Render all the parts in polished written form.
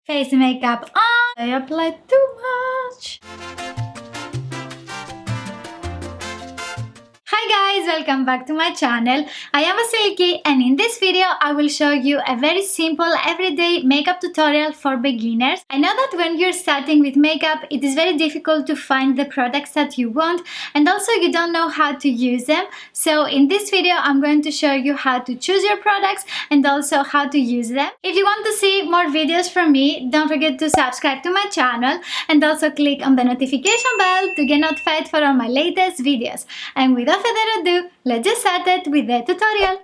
face makeup on. I applied too much. Hi guys, welcome back to my channel. I am Vasilikis and in this video I will show you a very simple everyday makeup tutorial for beginners. I know that when you're starting with makeup it is very difficult to find the products that you want and also you don't know how to use them. So in this video I'm going to show you how to choose your products and also how to use them. If you want to see more videos from me, don't forget to subscribe to my channel and also click on the notification bell to get notified for all my latest videos. And without further ado, let's get started with the tutorial.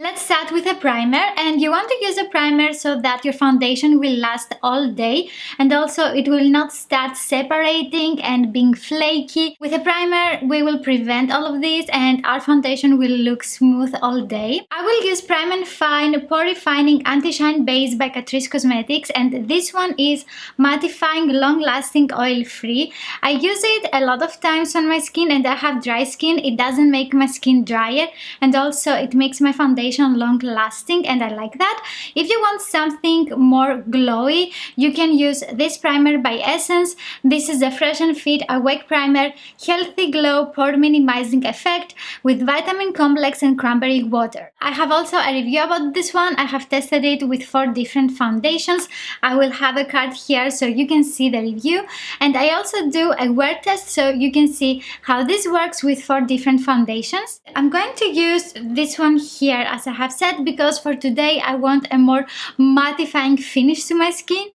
Let's start with a primer, and you want to use a primer so that your foundation will last all day and also it will not start separating and being flaky. With a primer we will prevent all of this and our foundation will look smooth all day. I will use Prime and Fine Pore Refining Anti-Shine Base by Catrice Cosmetics, and this one is mattifying, long-lasting, oil-free. I use it a lot of times on my skin and I have dry skin. It doesn't make my skin drier and also it makes my foundation long lasting and I like that. If you want something more glowy, you can use this primer by Essence. This is the Fresh and Fit Awake Primer, healthy glow pore minimizing effect with vitamin complex and cranberry water. I have also a review about this one. I have tested it with 4 different foundations. I will have a card here so you can see the review, and I also do a wear test so you can see how this works with 4 different foundations. I'm going to use this one here as I have said because for today I want a more mattifying finish to my skin.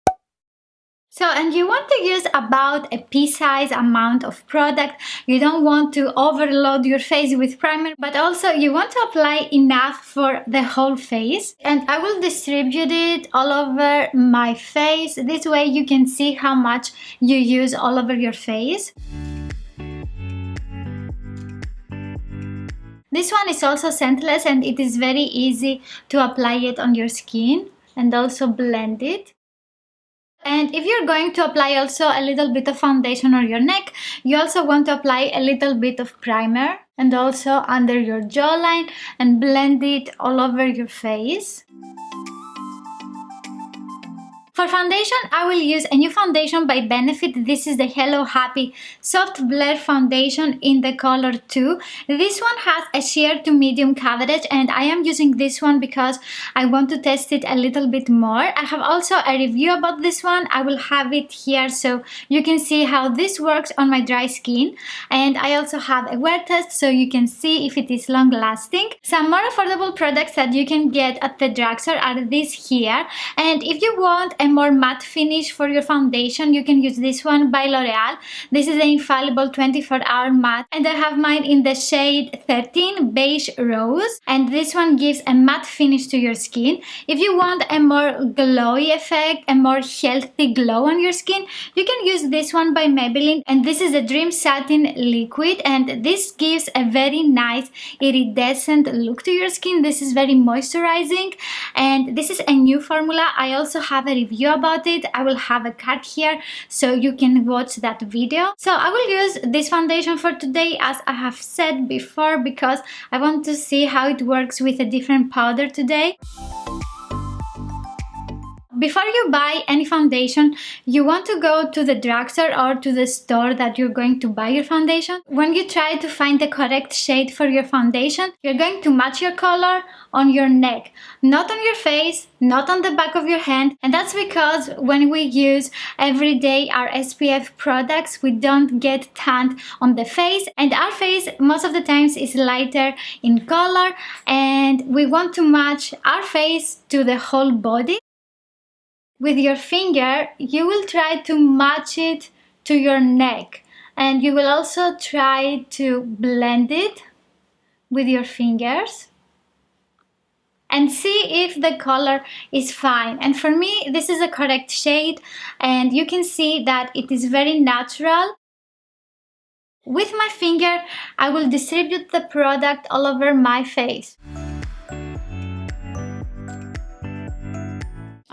And you want to use about a pea-size amount of product. You don't want to overload your face with primer, but also you want to apply enough for the whole face. And I will distribute it all over my face. This way you can see how much you use all over your face. This one is also scentless and it is very easy to apply it on your skin and also blend it. And if you're going to apply also a little bit of foundation on your neck, you also want to apply a little bit of primer and also under your jawline and blend it all over your face. For foundation, I will use a new foundation by Benefit. This is the Hello Happy Soft Blur Foundation in the color 2. This one has a sheer to medium coverage and I am using this one because I want to test it a little bit more. I have also a review about this one. I will have it here so you can see how this works on my dry skin. And I also have a wear test so you can see if it is long lasting. Some more affordable products that you can get at the drugstore are these here. And if you want a more matte finish for your foundation, you can use this one by L'Oreal. This is the Infallible 24-hour matte and I have mine in the shade 13 Beige Rose, and this one gives a matte finish to your skin. If you want a more glowy effect, a more healthy glow on your skin, you can use this one by Maybelline, and this is the Dream Satin Liquid, and this gives a very nice iridescent look to your skin. This is very moisturizing and this is a new formula. I also have a review about it. I will have a card here so you can watch that video. So I will use this foundation for today as I have said before because I want to see how it works with a different powder today. Before you buy any foundation, you want to go to the drugstore or to the store that you're going to buy your foundation. When you try to find the correct shade for your foundation, you're going to match your color on your neck, not on your face, not on the back of your hand. And that's because when we use every day our SPF products, we don't get tanned on the face, and our face most of the times is lighter in color and we want to match our face to the whole body. With your finger, you will try to match it to your neck, and you will also try to blend it with your fingers and see if the color is fine. And for me, this is a correct shade and you can see that it is very natural. With my finger, I will distribute the product all over my face.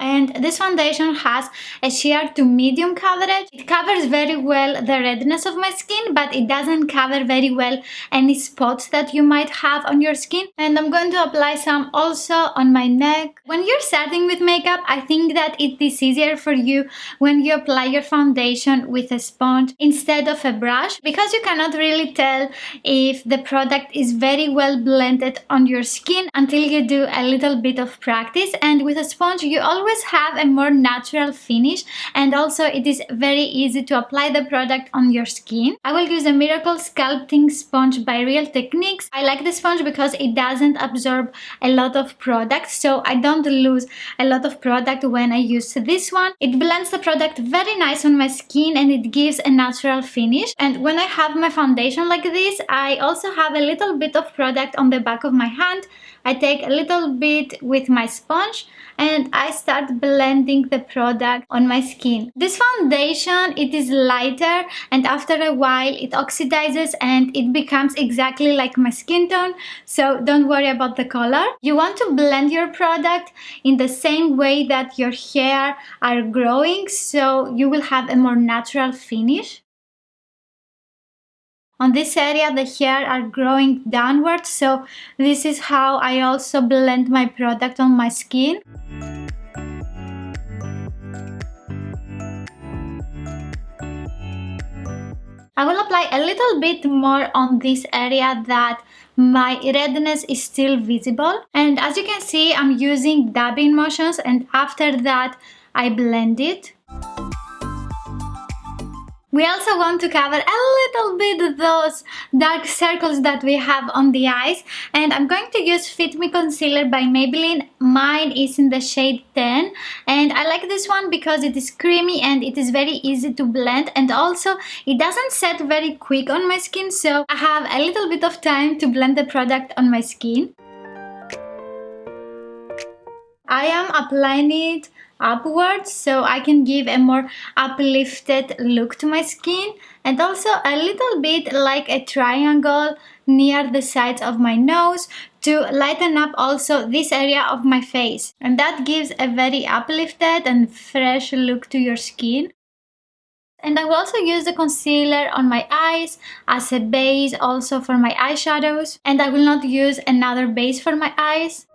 And this foundation has a sheer to medium coverage. It covers very well the redness of my skin, but it doesn't cover very well any spots that you might have on your skin. And I'm going to apply some also on my neck. When you're starting with makeup, I think that it is easier for you when you apply your foundation with a sponge instead of a brush, because you cannot really tell if the product is very well blended on your skin until you do a little bit of practice. And with a sponge you always have a more natural finish, and also it is very easy to apply the product on your skin. I will use a Miracle Sculpting Sponge by Real Techniques. I like the sponge because it doesn't absorb a lot of product, so I don't lose a lot of product when I use this one. It blends the product very nice on my skin and it gives a natural finish. And when I have my foundation like this, I also have a little bit of product on the back of my hand. I take a little bit with my sponge and I start blending the product on my skin. This foundation, it is lighter, and after a while it oxidizes and it becomes exactly like my skin tone, so don't worry about the color. You want to blend your product in the same way that your hair are growing, so you will have a more natural finish. On this area the hair are growing downwards, so this is how I also blend my product on my skin. I will apply a little bit more on this area that my redness is still visible, and as you can see I'm using dabbing motions, and after that I blend it. We also want to cover a little bit those dark circles that we have on the eyes, and I'm going to use Fit Me Concealer by Maybelline. Mine is in the shade 10, and I like this one because it is creamy and it is very easy to blend, and also it doesn't set very quick on my skin, so I have a little bit of time to blend the product on my skin. I am applying it upwards so I can give a more uplifted look to my skin, and also a little bit like a triangle near the sides of my nose to lighten up also this area of my face, and that gives a very uplifted and fresh look to your skin. And I will also use the concealer on my eyes as a base also for my eyeshadows, and I will not use another base for my eyes.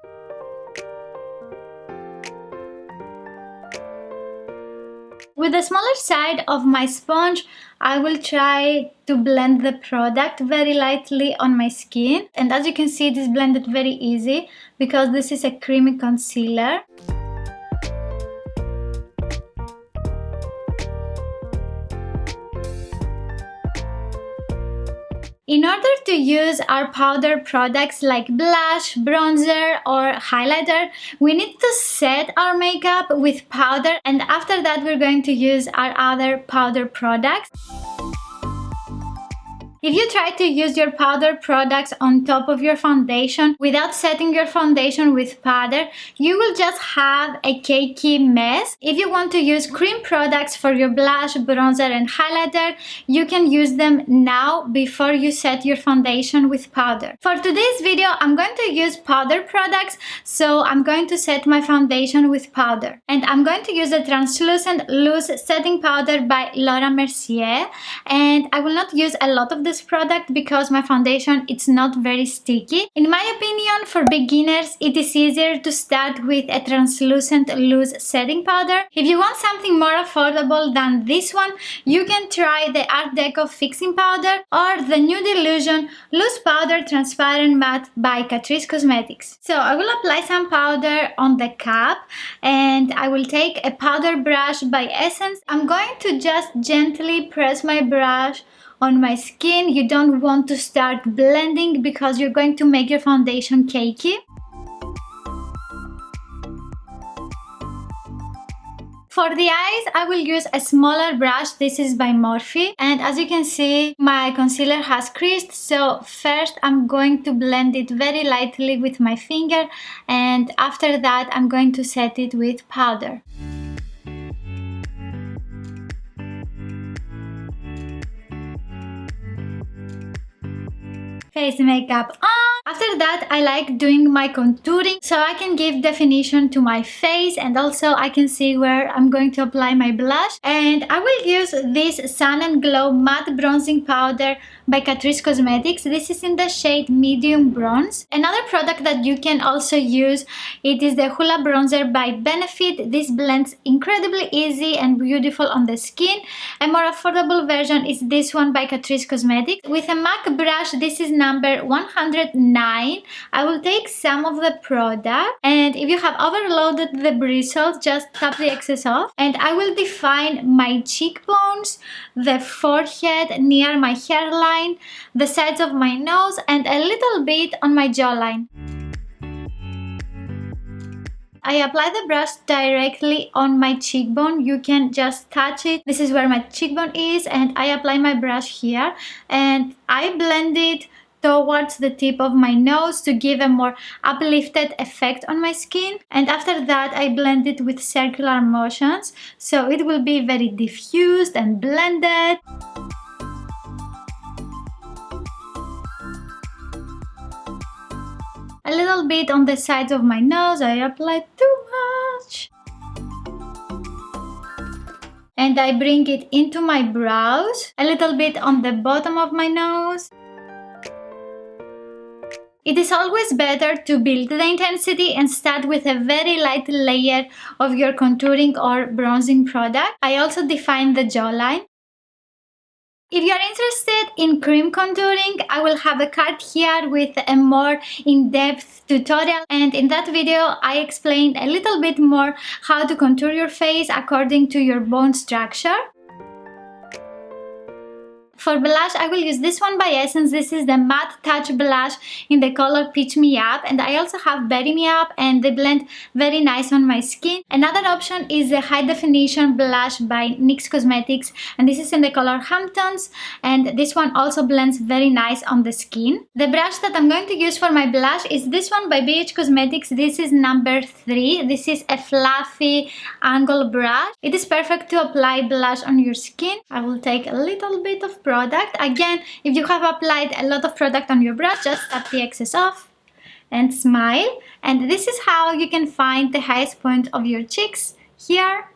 With the smaller side of my sponge, I will try to blend the product very lightly on my skin. And as you can see, it is blended very easy because this is a creamy concealer. In order to use our powder products like blush, bronzer or highlighter, we need to set our makeup with powder, and after that we're going to use our other powder products. If you try to use your powder products on top of your foundation without setting your foundation with powder, you will just have a cakey mess. If you want to use cream products for your blush, bronzer and highlighter, you can use them now before you set your foundation with powder. For today's video, I'm going to use powder products, so I'm going to set my foundation with powder. And I'm going to use the Translucent Loose Setting Powder by Laura Mercier, and I will not use a lot of this product because my foundation it's not very sticky. In my opinion, for beginners it is easier to start with a translucent loose setting powder. If you want something more affordable than this one, you can try the Art Deco Fixing Powder or the Nude Illusion Loose Powder Transparent Matte by Catrice Cosmetics. So I will apply some powder on the cap, and I will take a powder brush by Essence. I'm going to just gently press my brush on my skin. You don't want to start blending because you're going to make your foundation cakey. For the eyes, I will use a smaller brush. This is by Morphe, and as you can see, my concealer has creased, so first I'm going to blend it very lightly with my finger, and after that I'm going to set it with powder. Face makeup on! After that, I like doing my contouring so I can give definition to my face, and also I can see where I'm going to apply my blush. And I will use this Sun and Glow Matte Bronzing Powder by Catrice Cosmetics. This is in the shade Medium Bronze. Another product that you can also use, it is the Hoola Bronzer by Benefit. This blends incredibly easy and beautiful on the skin. A more affordable version is this one by Catrice Cosmetics. With a MAC brush, this is number 109. I will take some of the product, and if you have overloaded the bristles, just tap the excess off. And I will define my cheekbones, the forehead near my hairline, the sides of my nose, and a little bit on my jawline. I apply the brush directly on my cheekbone. You can just touch it. This is where my cheekbone is, and I apply my brush here, and I blend it towards the tip of my nose to give a more uplifted effect on my skin. And after that, I blend it with circular motions, so it will be very diffused and blended. A little bit on the sides of my nose. I apply too much. And I bring it into my brows, a little bit on the bottom of my nose. It is always better to build the intensity and start with a very light layer of your contouring or bronzing product. I also define the jawline. If you are interested in cream contouring, I will have a card here with a more in-depth tutorial, and in that video I explained a little bit more how to contour your face according to your bone structure. For blush, I will use this one by Essence. This is the Matte Touch Blush in the color Peach Me Up, and I also have Berry Me Up, and they blend very nice on my skin. Another option is the High Definition Blush by NYX Cosmetics, and this is in the color Hamptons, and this one also blends very nice on the skin. The brush that I'm going to use for my blush is this one by BH Cosmetics. This is number 3. This is a fluffy angle brush. It is perfect to apply blush on your skin. I will take a little bit of product. Again, if you have applied a lot of product on your brush, just tap the excess off and smile. And this is how you can find the highest point of your cheeks here.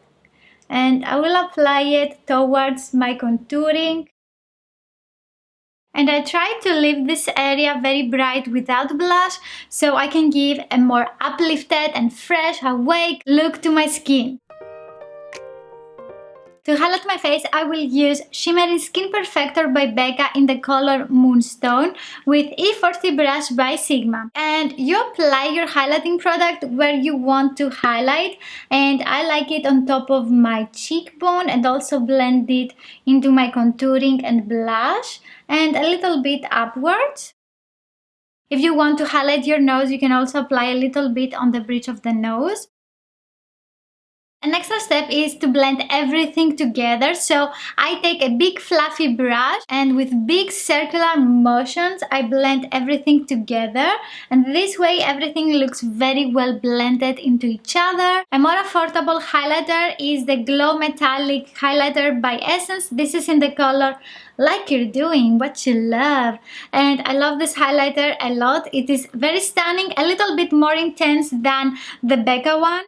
And I will apply it towards my contouring. And I try to leave this area very bright without blush, so I can give a more uplifted and fresh, awake look to my skin. To highlight my face, I will use Shimmering Skin Perfector by Becca in the color Moonstone with E40 brush by Sigma. And you apply your highlighting product where you want to highlight, and I like it on top of my cheekbone and also blend it into my contouring and blush and a little bit upwards. If you want to highlight your nose, you can also apply a little bit on the bridge of the nose. An extra step is to blend everything together, so I take a big fluffy brush and with big circular motions I blend everything together, and this way everything looks very well blended into each other. A more affordable highlighter is the Glow Metallic Highlighter by Essence. This is in the color Like You're Doing What You Love, and I love this highlighter a lot. It is very stunning, a little bit more intense than the Becca one.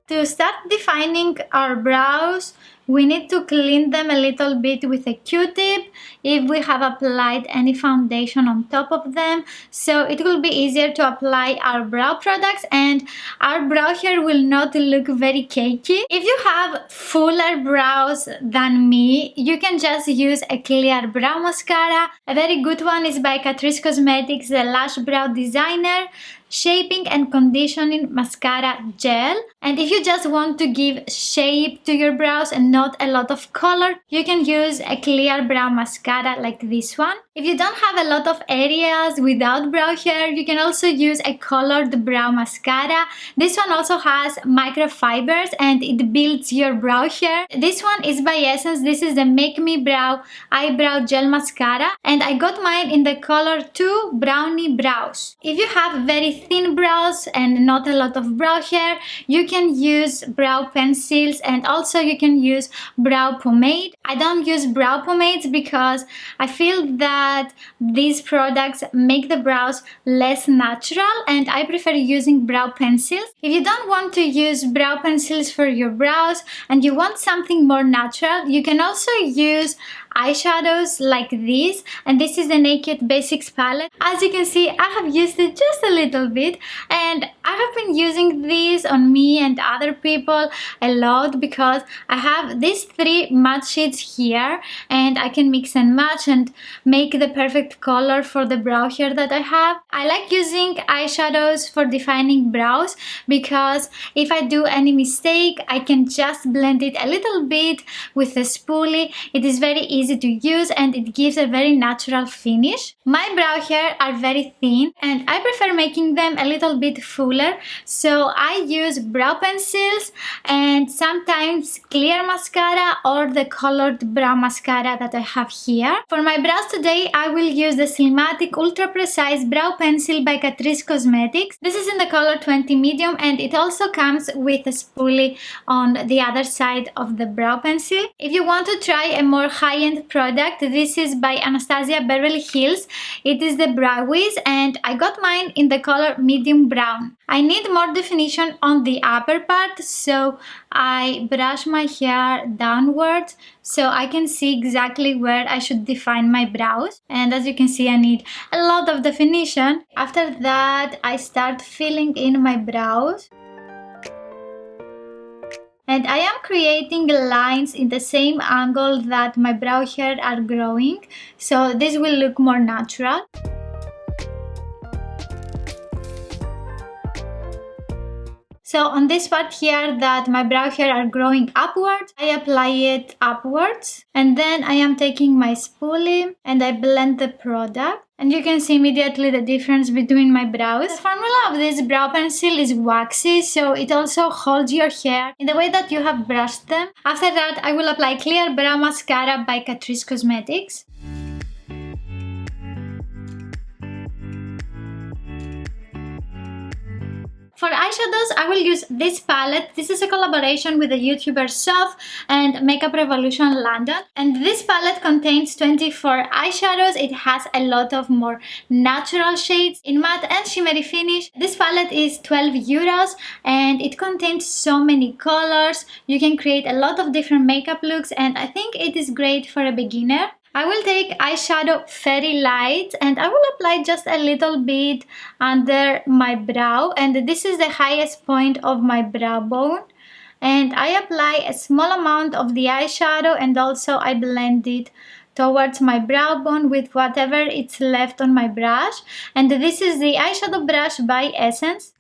To start defining our brows, we need to clean them a little bit with a Q-tip if we have applied any foundation on top of them, so it will be easier to apply our brow products and our brow hair will not look very cakey. If you have fuller brows than me, you can just use a clear brow mascara. A very good one is by Catrice Cosmetics, the Lash Brow Designer Shaping and Conditioning Mascara Gel. And if you just want to give shape to your brows and not a lot of color, you can use a clear brow mascara like this one. If you don't have a lot of areas without brow hair, you can also use a colored brow mascara. This one also has microfibers and it builds your brow hair. This one is by Essence. This is the Make Me Brow Eyebrow Gel Mascara, and I got mine in the color 2 Brownie Brows. If you have very thin brows and not a lot of brow hair, you can use brow pencils, and also you can use brow pomade. I don't use brow pomades because I feel that these products make the brows less natural, and I prefer using brow pencils. If you don't want to use brow pencils for your brows and you want something more natural, you can also use eyeshadows like this, and this is the Naked Basics palette. As you can see, I have used it just a little bit, and I have been using this on me and other people a lot because I have these three matte shades here, and I can mix and match and make the perfect color for the brow hair that I have. I like using eyeshadows for defining brows because if I do any mistake, I can just blend it a little bit with a spoolie. It is very easy to use and it gives a very natural finish. My brow hair are very thin and I prefer making them a little bit fuller, so I use brow pencils and sometimes clear mascara or the colored brow mascara that I have here. For my brows today, I will use the Slimatic Ultra Precise Brow Pencil by Catrice Cosmetics. This is in the color 20 medium and it also comes with a spoolie on the other side of the brow pencil. If you want to try a more high-end product, this is by Anastasia Beverly Hills. It is the Brow Wiz and I got mine in the color medium brown. I need more definition on the upper part, so I brush my hair downwards so I can see exactly where I should define my brows. And as you can see, I need a lot of definition. After that, I start filling in my brows. And I am creating lines in the same angle that my brow hair are growing, so this will look more natural. So on this part here that my brow hair are growing upwards, I apply it upwards. And then I am taking my spoolie and I blend the product. And you can see immediately the difference between my brows. The formula of this brow pencil is waxy, so it also holds your hair in the way that you have brushed them. After that, I will apply Clear Brow Mascara by Catrice Cosmetics. For eyeshadows, I will use this palette. This is a collaboration with the YouTuber Voss and Makeup Revolution London. And this palette contains 24 eyeshadows. It has a lot of more natural shades in matte and shimmery finish. This palette is 12 euros and it contains so many colors. You can create a lot of different makeup looks and I think it is great for a beginner. I will take eyeshadow Fairy Light and I will apply just a little bit under my brow, and this is the highest point of my brow bone, and I apply a small amount of the eyeshadow and also I blend it towards my brow bone with whatever it's left on my brush. And this is the eyeshadow brush by Essence.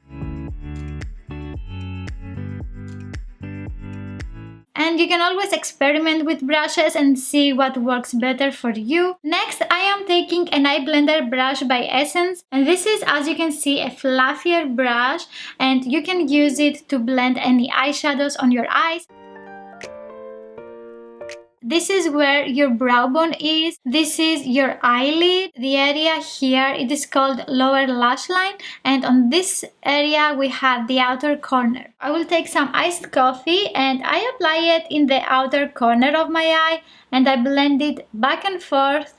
And you can always experiment with brushes and see what works better for you. Next, I am taking an eye blender brush by Essence. And this is, as you can see, a fluffier brush. And you can use it to blend any eyeshadows on your eyes. This is where your brow bone is. This is your eyelid. The area here, it is called lower lash line. And on this area, we have the outer corner. I will take some iced coffee and I apply it in the outer corner of my eye. And I blend it back and forth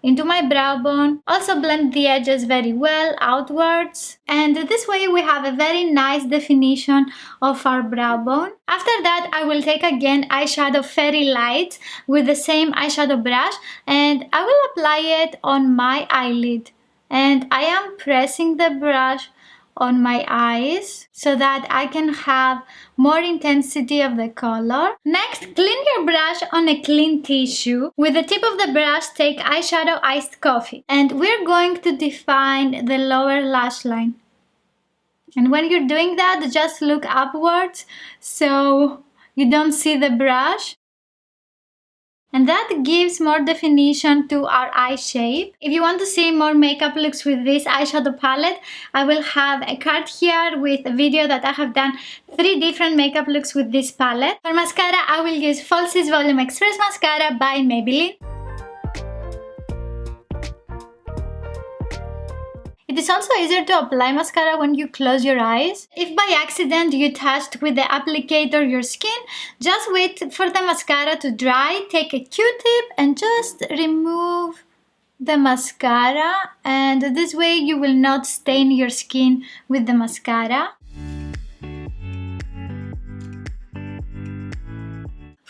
into my brow bone. Also blend the edges very well outwards. And this way we have a very nice definition of our brow bone. After that, I will take again eyeshadow Fairy Light with the same eyeshadow brush and I will apply it on my eyelid. And I am pressing the brush on my eyes so that I can have more intensity of the color. Next, clean your brush on a clean tissue. With the tip of the brush, take eyeshadow Iced Coffee. And we're going to define the lower lash line. And when you're doing that, just look upwards so you don't see the brush. And that gives more definition to our eye shape. If you want to see more makeup looks with this eyeshadow palette, I will have a card here with a video that I have done 3 different makeup looks with this palette. For mascara, I will use Falsies Volume Express Mascara by Maybelline. It is also easier to apply mascara when you close your eyes. If by accident you touched with the applicator your skin, just wait for the mascara to dry, take a Q-tip and just remove the mascara, and this way you will not stain your skin with the mascara.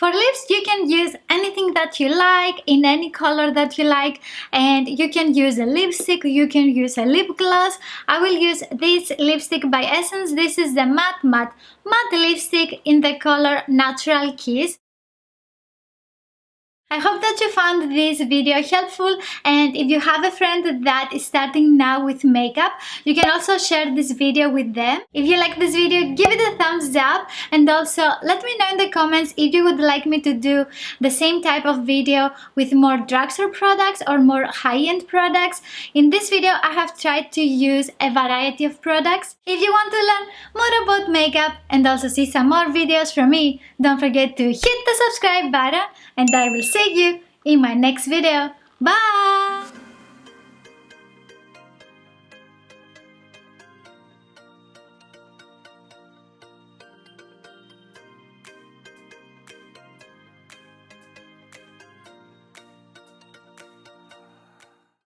For lips, you can use anything that you like, in any color that you like, and you can use a lipstick, you can use a lip gloss. I will use this lipstick by Essence. This is the matte lipstick in the color Natural Kiss. I hope that you found this video helpful, and if you have a friend that is starting now with makeup, you can also share this video with them. If you like this video, give it a thumbs up, and also let me know in the comments if you would like me to do the same type of video with more drugstore products or more high-end products. In this video, I have tried to use a variety of products. If you want to learn more about makeup and also see some more videos from me, don't forget to hit the subscribe button, and I will see you in my next video. Bye!